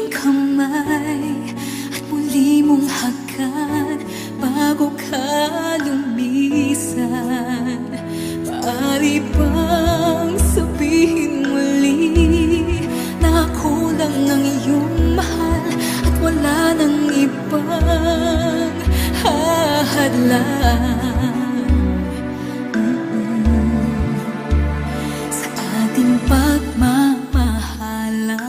aking kamay at muli mong hagan bago ka lumisan. Maaari bang sabihin muli na ako lang ang iyong mahal at wala nang ibang hahadlang sa ating pagmamahalan?